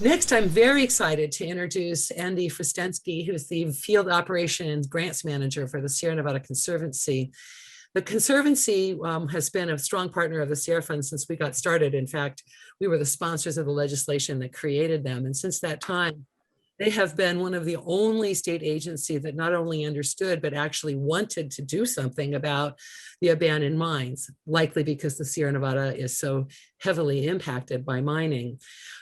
Next, I'm very excited to introduce Andy Fristensky, who's the Field Operations Grants Manager for the Sierra Nevada Conservancy. The Conservancy has been a strong partner of the Sierra Fund since we got started. In fact, we were the sponsors of the legislation that created them. And since that time, they have been one of the only state agencies that not only understood, but actually wanted to do something about the abandoned mines, likely because the Sierra Nevada is so heavily impacted by mining.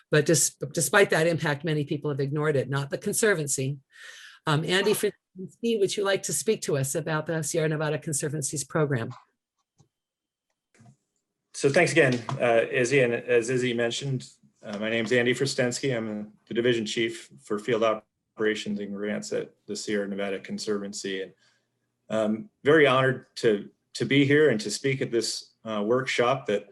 But despite that impact, many people have ignored it, not the Conservancy. Andy Fristensky, would you like to speak to us about the Sierra Nevada Conservancy's program? So thanks again, Izzy. And as Izzy mentioned, my name is Andy Fristensky. I'm the Division Chief for Field Operations and Grants at the Sierra Nevada Conservancy. And I'm very honored to be here and to speak at this workshop that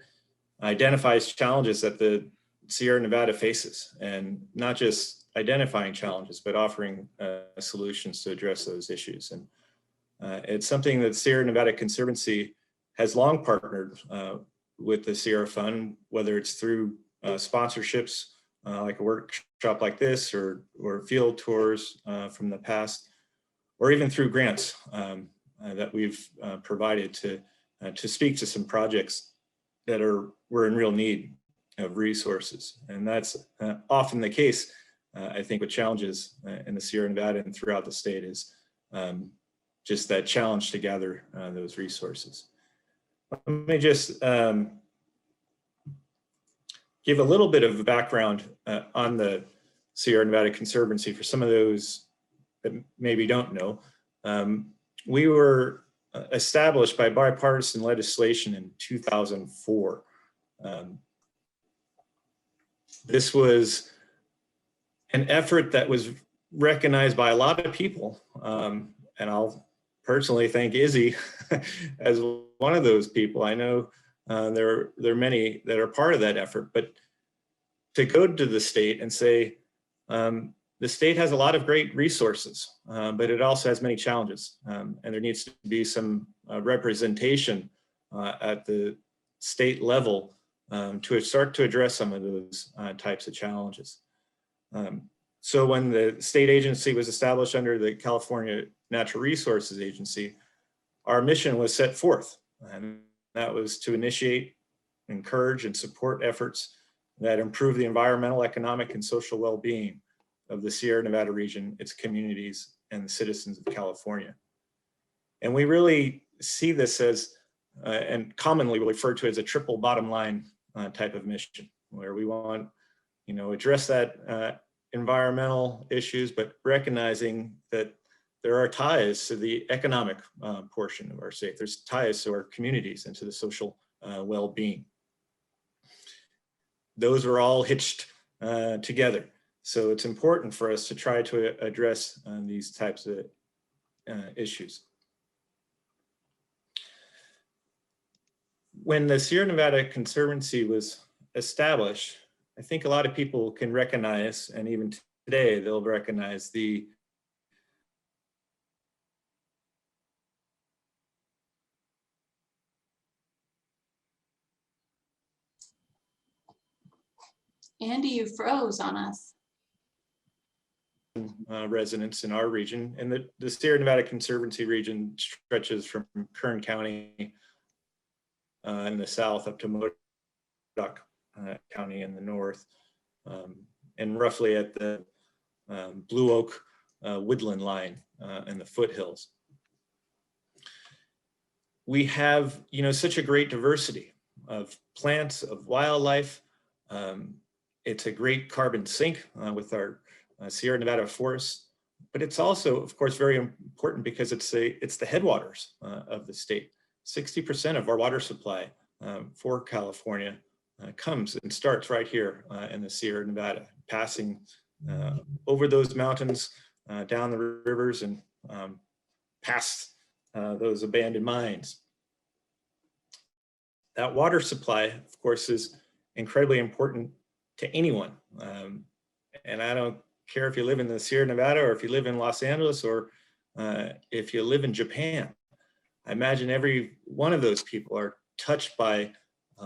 identifies challenges that the Sierra Nevada faces, and not just identifying challenges, but offering solutions to address those issues. And it's something that Sierra Nevada Conservancy has long partnered with the Sierra Fund, whether it's through sponsorships like a workshop like this, or field tours from the past, or even through grants that we've provided to speak to some projects that were in real need of resources. And that's often the case, I think, with challenges in the Sierra Nevada and throughout the state, is just that challenge to gather those resources. Let me just give a little bit of a background on the Sierra Nevada Conservancy for some of those that maybe don't know. We were established by bipartisan legislation in 2004. This was an effort that was recognized by a lot of people, and I'll personally thank Izzy as one of those people. I know there are many that are part of that effort, but to go to the state and say, the state has a lot of great resources, but it also has many challenges, and there needs to be some representation at the state level to start to address some of those types of challenges. So when the state agency was established under the California Natural Resources Agency, our mission was set forth, and that was to initiate, encourage, and support efforts that improve the environmental, economic, and social well-being of the Sierra Nevada region, its communities, and the citizens of California. And we really see this as, and commonly referred to as, a triple bottom line type of mission, where we want, address that environmental issues, but recognizing that there are ties to the economic portion of our state. There's ties to our communities and to the social well-being. Those are all hitched together. So it's important for us to try to address these types of issues. When the Sierra Nevada Conservancy was established, I think a lot of people can recognize, and even today they'll recognize, the Andy, you froze on us. Residents in our region, and the Sierra Nevada Conservancy region stretches from Kern County in the south up to Modoc County in the north, and roughly at the Blue Oak woodland line in the foothills. We have, such a great diversity of plants, of wildlife. It's a great carbon sink with our Sierra Nevada forests, but it's also, of course, very important because it's the headwaters of the state. 60% of our water supply for California comes and starts right here in the Sierra Nevada, passing over those mountains, down the rivers, and past those abandoned mines. That water supply, of course, is incredibly important to anyone. And I don't care if you live in the Sierra Nevada, or if you live in Los Angeles, or if you live in Japan. I imagine every one of those people are touched by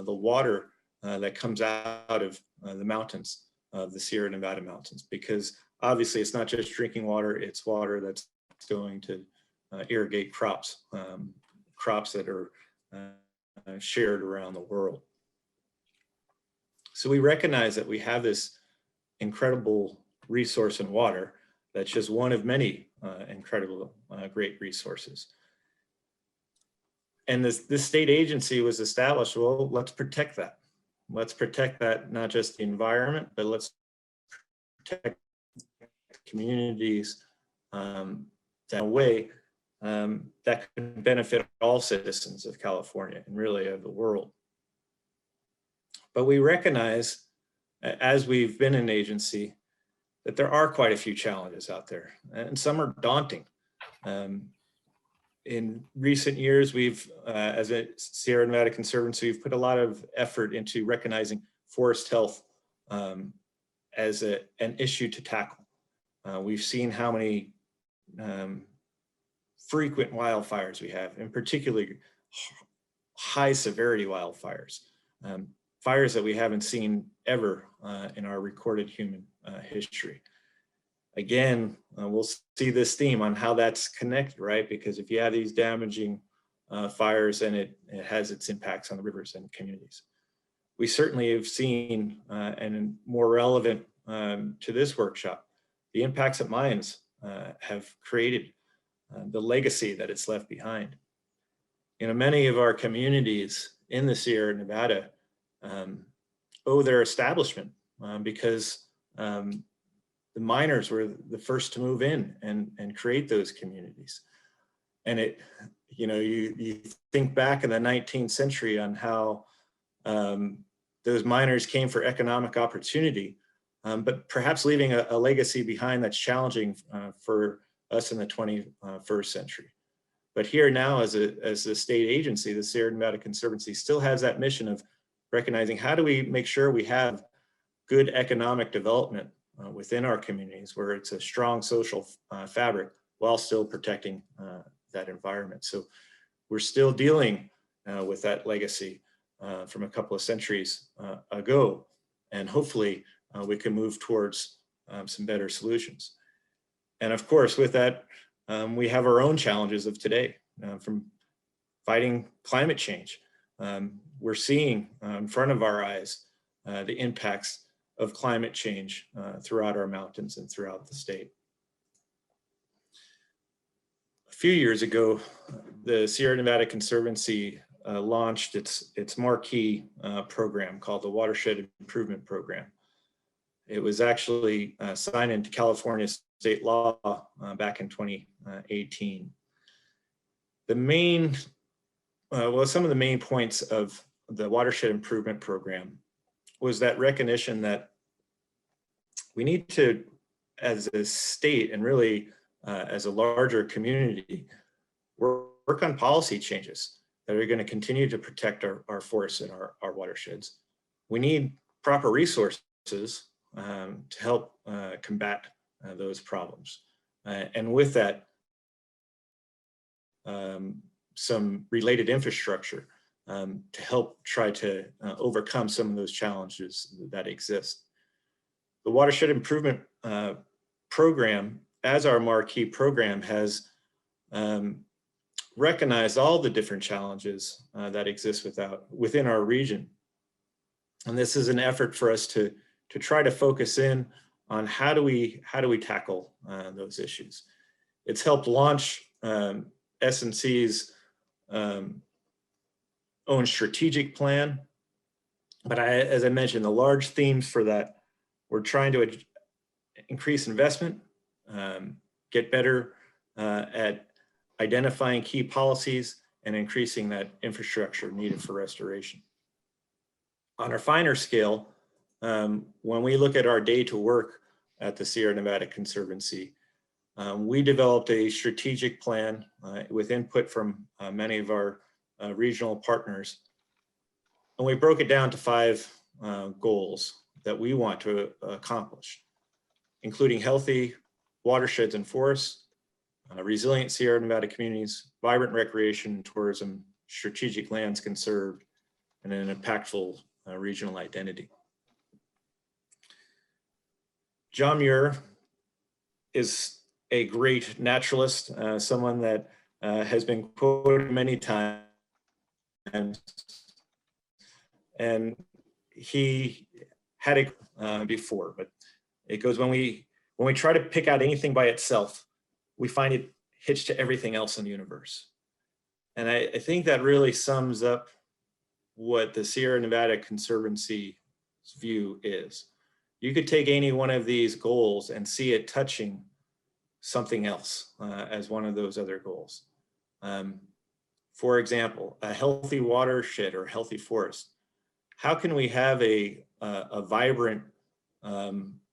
the water that comes out of the mountains of the Sierra Nevada mountains, because obviously it's not just drinking water, it's water that's going to irrigate crops, crops that are shared around the world. So we recognize that we have this incredible resource in water that's just one of many incredible, great resources. And this state agency was established, well, let's protect that. Let's protect that, not just the environment, but let's protect communities that way that could benefit all citizens of California and really of the world. But we recognize, as we've been an agency, that there are quite a few challenges out there, and some are daunting. In recent years, we've, as a Sierra Nevada Conservancy, we've put a lot of effort into recognizing forest health as an issue to tackle. We've seen how many frequent wildfires we have, and particularly high severity wildfires, fires that we haven't seen ever in our recorded human history. Again, we'll see this theme on how that's connected, right? Because if you have these damaging fires, then it has its impacts on the rivers and communities. We certainly have seen, and more relevant to this workshop, the impacts that mines have created, the legacy that it's left behind. You know, many of our communities in the Sierra Nevada owe their establishment because the miners were the first to move in and create those communities. And it, you know, you think back in the 19th century on how those miners came for economic opportunity, but perhaps leaving a legacy behind that's challenging for us in the 21st century. But here now, as a state agency, the Sierra Nevada Conservancy still has that mission of recognizing how do we make sure we have good economic development within our communities where it's a strong social fabric while still protecting that environment. So we're still dealing with that legacy from a couple of centuries ago, and hopefully we can move towards some better solutions. And of course, with that, we have our own challenges of today, from fighting climate change. We're seeing in front of our eyes the impacts of climate change throughout our mountains and throughout the state. A few years ago, the Sierra Nevada Conservancy launched its marquee program called the Watershed Improvement Program. It was actually signed into California state law back in 2018. The main, well, some of the main points of the Watershed Improvement Program was that recognition that we need to, as a state and really as a larger community, work on policy changes that are going to continue to protect our forests and our watersheds. We need proper resources to help combat those problems. And with that, some related infrastructure to help try to overcome some of those challenges that exist. The Watershed Improvement Program, as our marquee program, has recognized all the different challenges that exist within our region. And this is an effort for us to try to focus in on how do we tackle those issues. It's helped launch S&C's own strategic plan. But as I mentioned, the large themes for that, we're trying to increase investment, get better at identifying key policies and increasing that infrastructure needed for restoration. On a finer scale, when we look at our day to work at the Sierra Nevada Conservancy, we developed a strategic plan with input from many of our regional partners. And we broke it down to 5 goals that we want to accomplish, including healthy watersheds and forests, resilient Sierra Nevada communities, vibrant recreation and tourism, strategic lands conserved, and an impactful regional identity. John Muir is a great naturalist, someone that has been quoted many times, and he had it before, but it goes, when we try to pick out anything by itself, we find it hitched to everything else in the universe. And I think that really sums up what the Sierra Nevada Conservancy's view is. You could take any one of these goals and see it touching something else as one of those other goals. For example, a healthy watershed or healthy forest. How can we have a vibrant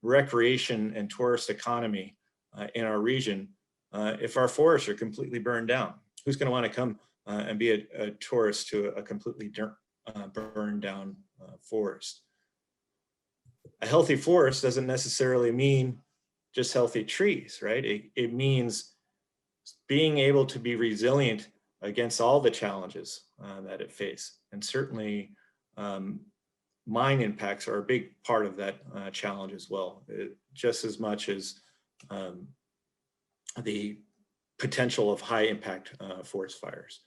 recreation and tourist economy in our region if our forests are completely burned down? Who's going to want to come and be a tourist to a completely burned down forest? A healthy forest doesn't necessarily mean just healthy trees, right? It means being able to be resilient against all the challenges that it faces. And certainly mine impacts are a big part of that challenge as well, just as much as the potential of high impact forest fires.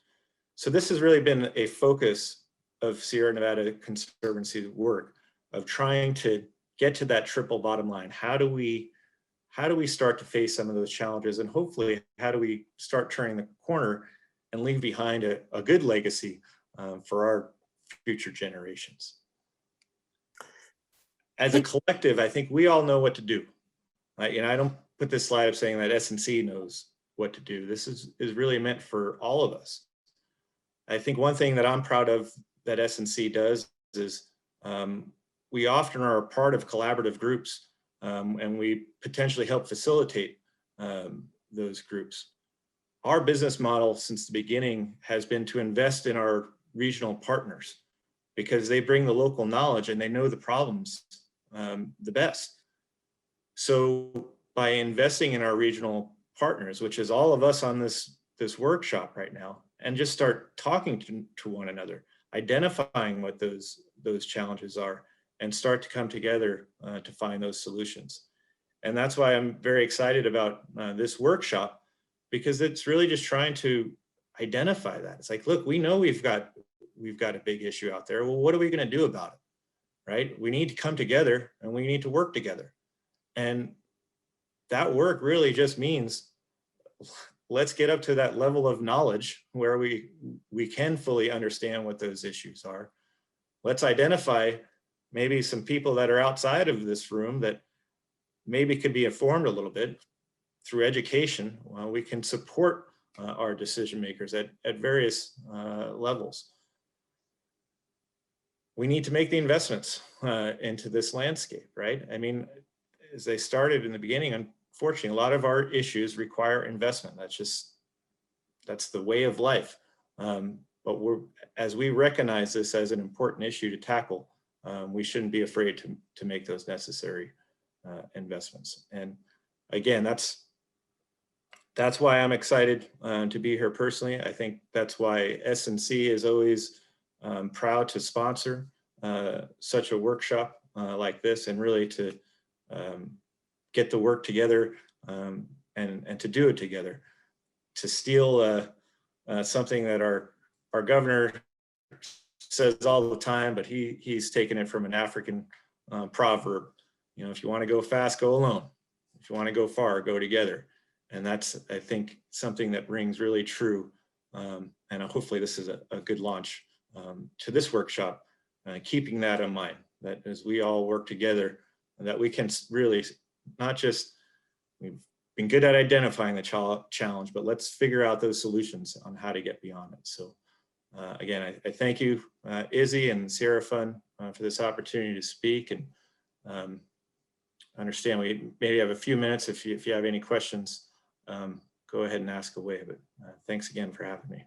So this has really been a focus of Sierra Nevada Conservancy's work, of trying to get to that triple bottom line. How do we start to face some of those challenges, and hopefully how do we start turning the corner and leave behind a good legacy for our future generations? As a collective, I think we all know what to do. I don't put this slide up saying that S&C knows what to do. This is really meant for all of us. I think one thing that I'm proud of that S&C does is we often are a part of collaborative groups, and we potentially help facilitate those groups. Our business model since the beginning has been to invest in our regional partners, because they bring the local knowledge and they know the problems the best. So by investing in our regional partners, which is all of us on this workshop right now, and just start talking to one another, identifying what those challenges are, and start to come together to find those solutions. And that's why I'm very excited about this workshop, because it's really just trying to identify that. It's like, look, we know we've got a big issue out there. Well, what are we going to do about it, right? We need to come together and we need to work together. And that work really just means, let's get up to that level of knowledge where we can fully understand what those issues are. Let's identify maybe some people that are outside of this room that maybe could be informed a little bit through education. We can support our decision makers at various levels. We need to make the investments into this landscape, right? I mean, as they started in the beginning, unfortunately, a lot of our issues require investment. That's the way of life. But as we recognize this as an important issue to tackle, we shouldn't be afraid to make those necessary investments. And again, that's why I'm excited to be here personally. I think that's why S&C is always proud to sponsor such a workshop like this, and really to get the work together and to do it together. To steal something that our governor says all the time, but he's taken it from an African proverb. You know, if you want to go fast, go alone. If you want to go far, go together. And that's, I think, something that rings really true. And hopefully this is a good launch to this workshop, keeping that in mind, that as we all work together, that we can really not just, we've been good at identifying the challenge, but let's figure out those solutions on how to get beyond it. So again, I thank you, Izzy and Sierra Fund, for this opportunity to speak, and understand we maybe have a few minutes. If you have any questions, go ahead and ask away, but thanks again for having me.